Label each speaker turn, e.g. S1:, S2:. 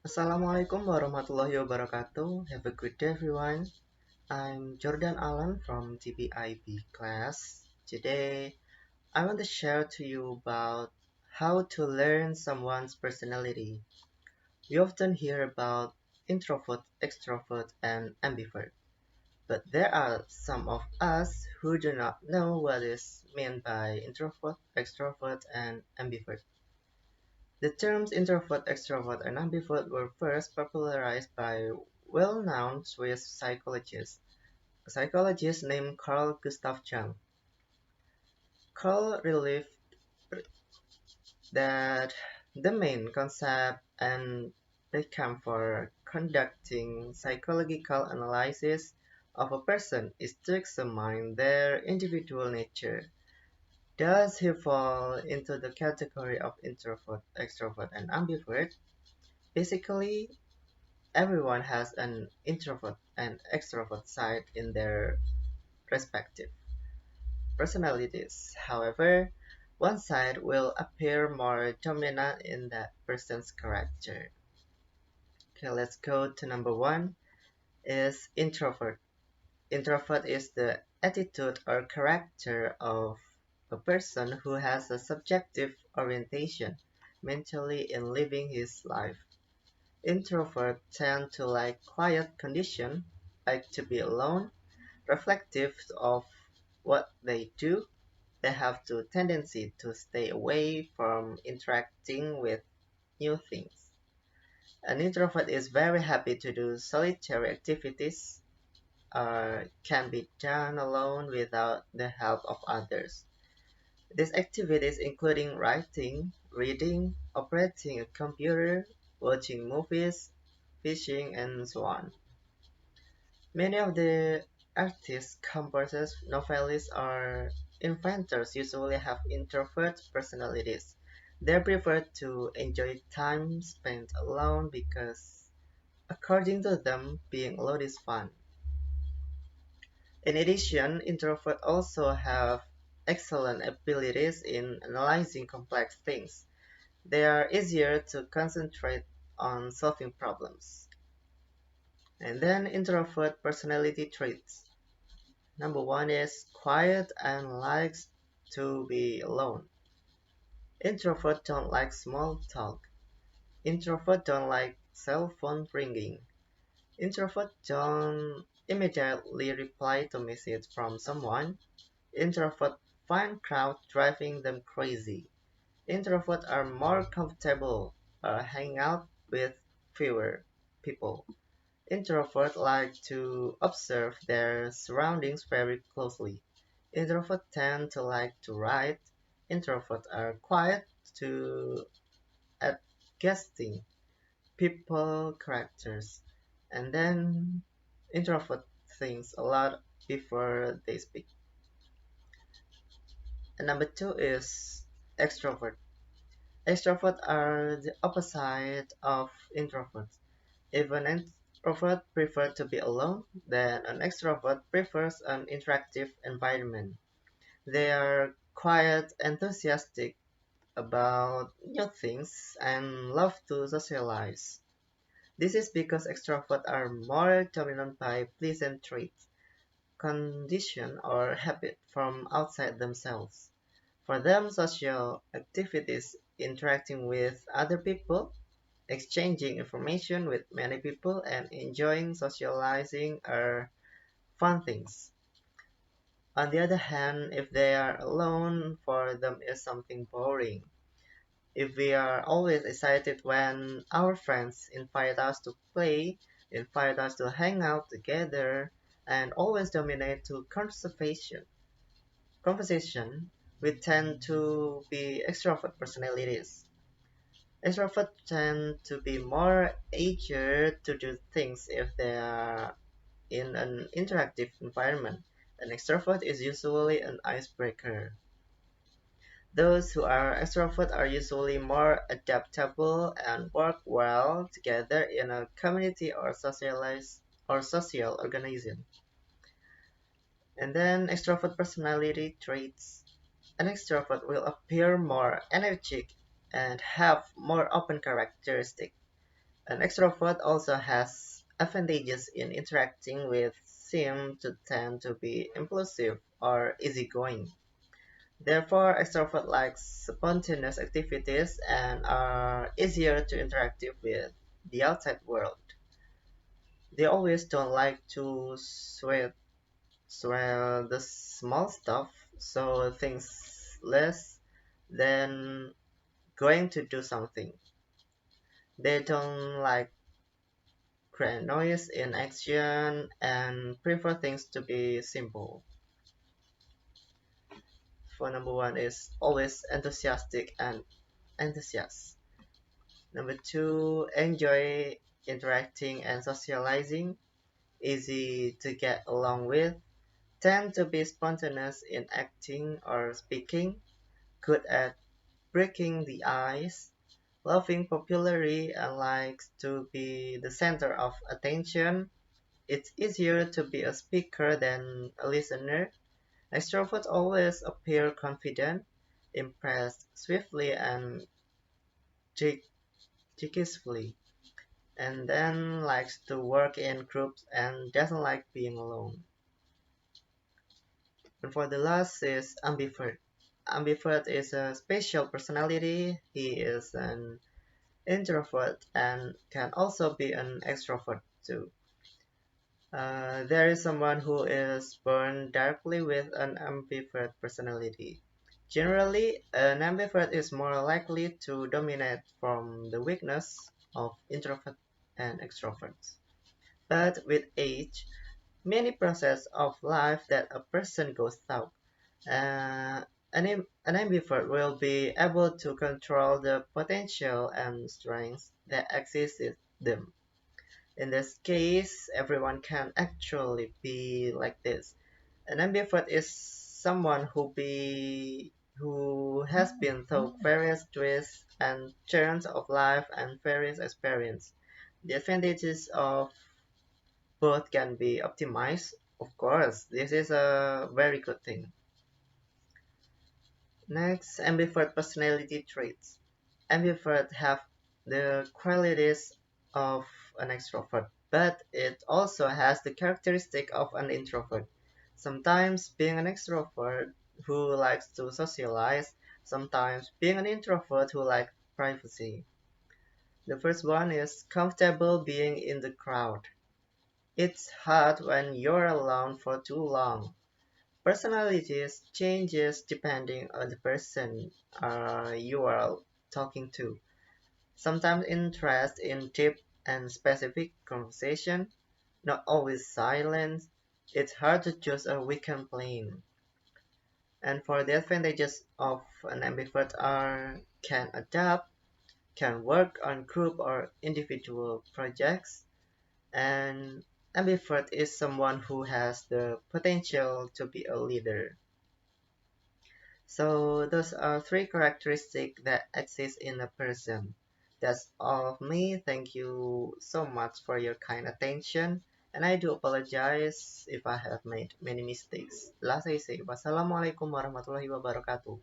S1: Assalamualaikum warahmatullahi wabarakatuh. Have a good day, everyone. I'm Jordan Allen from TBI-B class. Today, I want to share to you about how to learn someone's personality. We often hear about introvert, extrovert, and ambivert, but there are some of us who do not know what is meant by introvert, extrovert, and ambivert. The terms introvert, extrovert, and ambivert were first popularized by well-known Swiss psychologist, a psychologist named Carl Gustav Jung. Carl revealed that the main concept and outcome for conducting psychological analysis of a person is to examine their individual nature. Does he fall into the category of introvert, extrovert, and ambivert? Basically, everyone has an introvert and extrovert side in their respective personalities. However, one side will appear more dominant in that person's character. Okay, let's go to number one is introvert. Introvert is the attitude or character of a person who has a subjective orientation mentally in living his life. Introverts tend to like quiet conditions, like to be alone, reflective of what they do. They have the tendency to stay away from interacting with new things. An introvert is very happy to do solitary activities, can be done alone without the help of others. These activities including writing, reading, operating a computer, watching movies, fishing, and so on. Many of the artists, composers, novelists, or inventors usually have introvert personalities. They prefer to enjoy time spent alone because, according to them, being alone is fun. In addition, introverts also have excellent abilities in analyzing complex things. They are easier to concentrate on solving problems. And then introvert personality traits. Number one is quiet and likes to be alone. Introvert don't like small talk. Introvert don't like cell phone ringing. Introvert don't immediately reply to message from someone. Introvert find crowd driving them crazy. Introverts are more comfortable hanging out with fewer people. Introverts like to observe their surroundings very closely. Introverts tend to like to write. Introverts are quiet to at guessing people characters. And then introvert thinks a lot before they speak. And number two is extrovert. Extroverts are the opposite of introverts. If an introvert prefers to be alone, then an extrovert prefers an interactive environment. They are quiet, enthusiastic about new things, and love to socialize. This is because extroverts are more dominant by pleasant traits, condition, or habit from outside themselves. For them, social activities, interacting with other people, exchanging information with many people, and enjoying socializing are fun things. On the other hand, if they are alone, for them is something boring. If we are always excited when our friends invite us to play, invite us to hang out together, and always dominate to conversation, we tend to be extrovert personalities. Extroverts tend to be more eager to do things if they are in an interactive environment. An extrovert is usually an icebreaker. Those who are extrovert are usually more adaptable and work well together in a community or social organization. And then extrovert personality traits. An extrovert will appear more energetic and have more open characteristics. An extrovert also has advantages in interacting with seem to tend to be impulsive or easygoing. Therefore, extroverts like spontaneous activities and are easier to interact with the outside world. They always don't like to sweat the small stuff, so things less than going to do something. They don't like create noise in action and prefer things to be simple. For number one is always enthusiastic and enthusiast. Number two, enjoy interacting and socializing, easy to get along with, tend to be spontaneous in acting or speaking, good at breaking the ice, loving popularity and likes to be the center of attention. It's easier to be a speaker than a listener. Extroverts always appear confident, impressed swiftly and judiciously, and then likes to work in groups and doesn't like being alone. And for the last is ambivert. Ambivert is a special personality. He is an introvert and can also be an extrovert too. There is someone who is born darkly with an ambivert personality. Generally, an ambivert is more likely to dominate from the weakness of introverts and extroverts. But with age, many processes of life that a person goes through, an ambivert will be able to control the potential and strengths that exist in them. In this case, everyone can actually be like this. An ambivert is someone who has been through various twists and turns of life and various experiences. The advantages of both can be optimized. Of course, this is a very good thing. Next, ambivert personality traits. Ambivert have the qualities of an extrovert, but it also has the characteristic of an introvert. Sometimes being an extrovert who likes to socialize, sometimes being an introvert who likes privacy. The first one is comfortable being in the crowd. It's hard when you're alone for too long. Personalities changes depending on the person you are talking to. Sometimes interest in deep and specific conversation, not always silence. It's hard to choose a weekend plan. And for the advantages of an ambivert are can adapt, can work on group or individual projects, and ambivert is someone who has the potential to be a leader. So those are three characteristics that exist in a person. That's all of me. Thank you so much for your kind attention. And I do apologize if I have made many mistakes. Last I say, wassalamualaikum warahmatullahi wabarakatuh.